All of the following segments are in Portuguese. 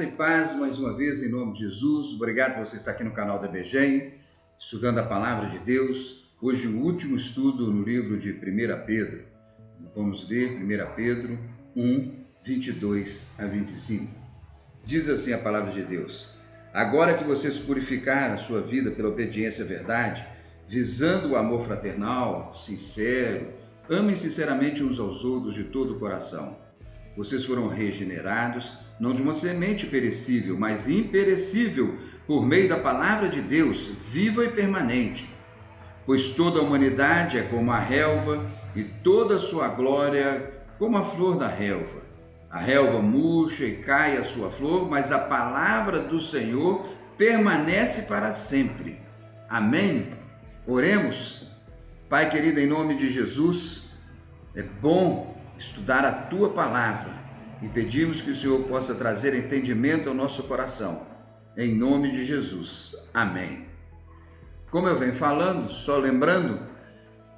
Graça e paz mais uma vez em nome de Jesus. Obrigado por você estar aqui no canal da BGEM, estudando a Palavra de Deus. Hoje o último estudo no livro de 1 Pedro. Vamos ler 1 Pedro 1, 22 a 25. Diz assim a Palavra de Deus: Agora que vocês purificaram a sua vida pela obediência à verdade, visando o amor fraternal, sincero, amem sinceramente uns aos outros de todo o coração. Vocês foram regenerados, não de uma semente perecível, mas imperecível, por meio da palavra de Deus, viva e permanente. Pois toda a humanidade é como a relva, e toda a sua glória como a flor da relva. A relva murcha e cai a sua flor, mas a palavra do Senhor permanece para sempre. Amém? Oremos. Pai querido, em nome de Jesus, é bom estudar a Tua Palavra e pedimos que o Senhor possa trazer entendimento ao nosso coração. Em nome de Jesus. Amém. Como eu venho falando, só lembrando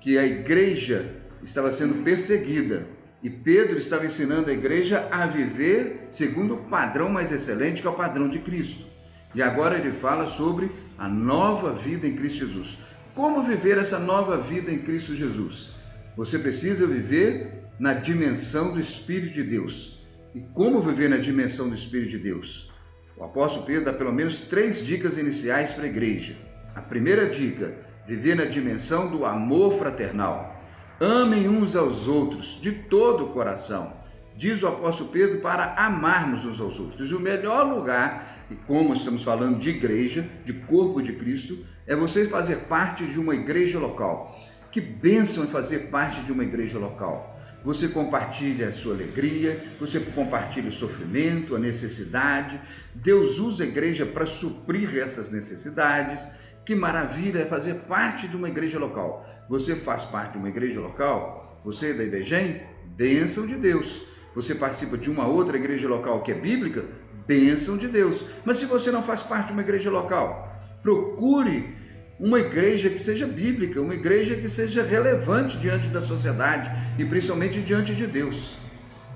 que a igreja estava sendo perseguida e Pedro estava ensinando a igreja a viver segundo o padrão mais excelente, que é o padrão de Cristo. E agora ele fala sobre a nova vida em Cristo Jesus. Como viver essa nova vida em Cristo Jesus? Você precisa viver na dimensão do Espírito de Deus. E como viver na dimensão do Espírito de Deus? O apóstolo Pedro dá pelo menos 3 dicas iniciais para a igreja. A primeira dica: viver na dimensão do amor fraternal. Amem uns aos outros de todo o coração. Diz o apóstolo Pedro para amarmos uns aos outros. E o melhor lugar, e como estamos falando de igreja, de corpo de Cristo, é você fazer parte de uma igreja local. Que bênção é fazer parte de uma igreja local. Você compartilha a sua alegria, você compartilha o sofrimento, a necessidade. Deus usa a igreja para suprir essas necessidades. Que maravilha é fazer parte de uma igreja local. Você faz parte de uma igreja local? Você é da IBGEM? Bênção de Deus. Você participa de uma outra igreja local que é bíblica? Bênção de Deus. Mas se você não faz parte de uma igreja local, procure uma igreja que seja bíblica, uma igreja que seja relevante diante da sociedade e principalmente diante de Deus.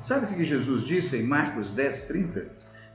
Sabe o que Jesus disse em Marcos 10, 30?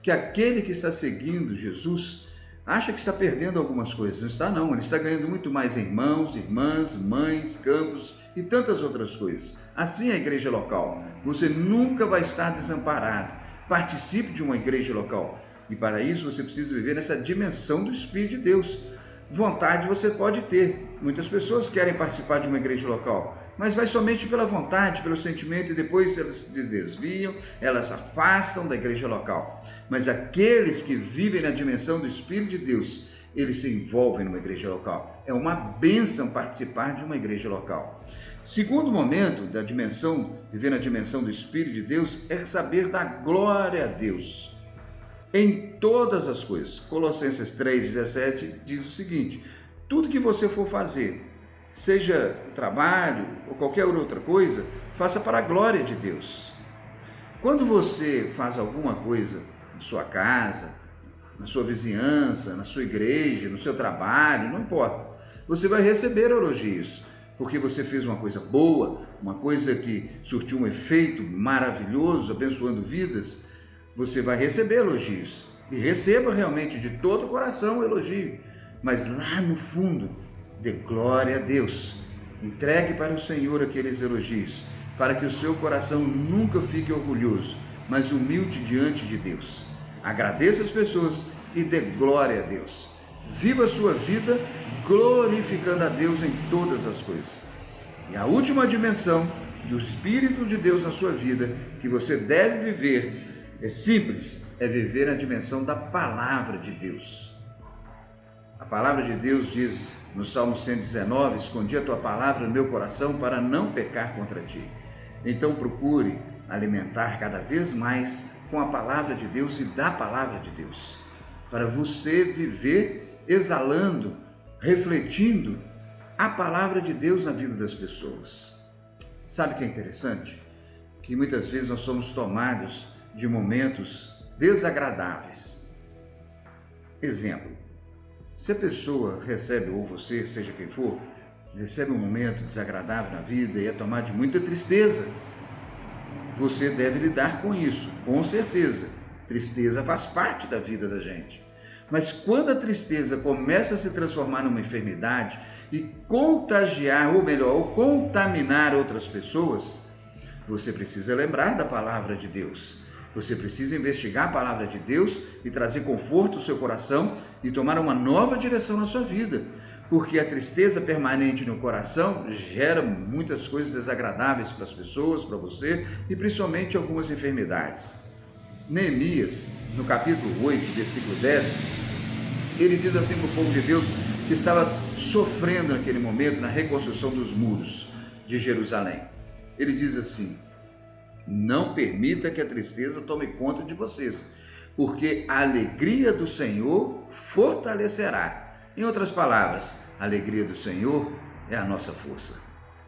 Que aquele que está seguindo Jesus acha que está perdendo algumas coisas. Não está não, ele está ganhando muito mais irmãos, irmãs, mães, campos e tantas outras coisas. Assim é a igreja local. Você nunca vai estar desamparado. Participe de uma igreja local. E para isso você precisa viver nessa dimensão do Espírito de Deus. Vontade você pode ter. Muitas pessoas querem participar de uma igreja local, mas vai somente pela vontade, pelo sentimento, e depois elas se desviam, elas se afastam da igreja local. Mas aqueles que vivem na dimensão do Espírito de Deus, eles se envolvem numa igreja local. É uma bênção participar de uma igreja local. Segundo momento da dimensão, viver na dimensão do Espírito de Deus, é saber dar glória a Deus em todas as coisas. Colossenses 3,17 diz o seguinte: tudo que você for fazer, seja trabalho ou qualquer outra coisa, faça para a glória de Deus. Quando você faz alguma coisa na sua casa, na sua vizinhança, na sua igreja, no seu trabalho, não importa, você vai receber elogios, porque você fez uma coisa boa, uma coisa que surtiu um efeito maravilhoso, abençoando vidas. Você vai receber elogios, e receba realmente de todo o coração o elogio, mas lá no fundo, dê glória a Deus. Entregue para o Senhor aqueles elogios, para que o seu coração nunca fique orgulhoso, mas humilde diante de Deus. Agradeça as pessoas e dê glória a Deus. Viva a sua vida glorificando a Deus em todas as coisas. E a última dimensão do Espírito de Deus na sua vida, que você deve viver, é simples, é viver a dimensão da Palavra de Deus. A Palavra de Deus diz no Salmo 119, escondi a tua palavra no meu coração para não pecar contra ti. Então procure alimentar cada vez mais com a Palavra de Deus e da Palavra de Deus, para você viver exalando, refletindo a Palavra de Deus na vida das pessoas. Sabe o que é interessante? Que muitas vezes nós somos tomados de momentos desagradáveis. Exemplo: se a pessoa recebe, ou você, seja quem for, recebe um momento desagradável na vida e é tomado de muita tristeza, você deve lidar com isso, com certeza. Tristeza faz parte da vida da gente. Mas quando a tristeza começa a se transformar numa enfermidade e contagiar, ou melhor, ou contaminar outras pessoas, você precisa lembrar da palavra de Deus. Você precisa investigar a palavra de Deus e trazer conforto ao seu coração e tomar uma nova direção na sua vida. Porque a tristeza permanente no coração gera muitas coisas desagradáveis para as pessoas, para você e principalmente algumas enfermidades. Neemias, no capítulo 8, versículo 10, ele diz assim para o povo de Deus que estava sofrendo naquele momento na reconstrução dos muros de Jerusalém. Ele diz assim: não permita que a tristeza tome conta de vocês, porque a alegria do Senhor fortalecerá. Em outras palavras, a alegria do Senhor é a nossa força.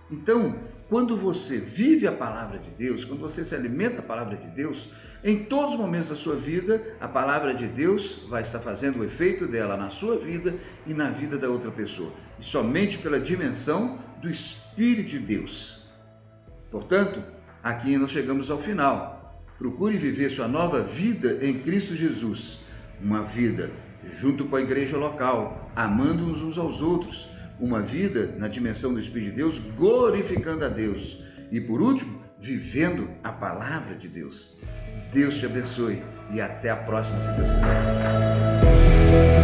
Então, quando você vive a palavra de Deus, quando você se alimenta da palavra de Deus, em todos os momentos da sua vida, a palavra de Deus vai estar fazendo o efeito dela na sua vida e na vida da outra pessoa. E somente pela dimensão do Espírito de Deus. Portanto, aqui nós chegamos ao final. Procure viver sua nova vida em Cristo Jesus. Uma vida junto com a igreja local, amando uns aos outros. Uma vida na dimensão do Espírito de Deus, glorificando a Deus. E por último, vivendo a palavra de Deus. Deus te abençoe e até a próxima, se Deus quiser.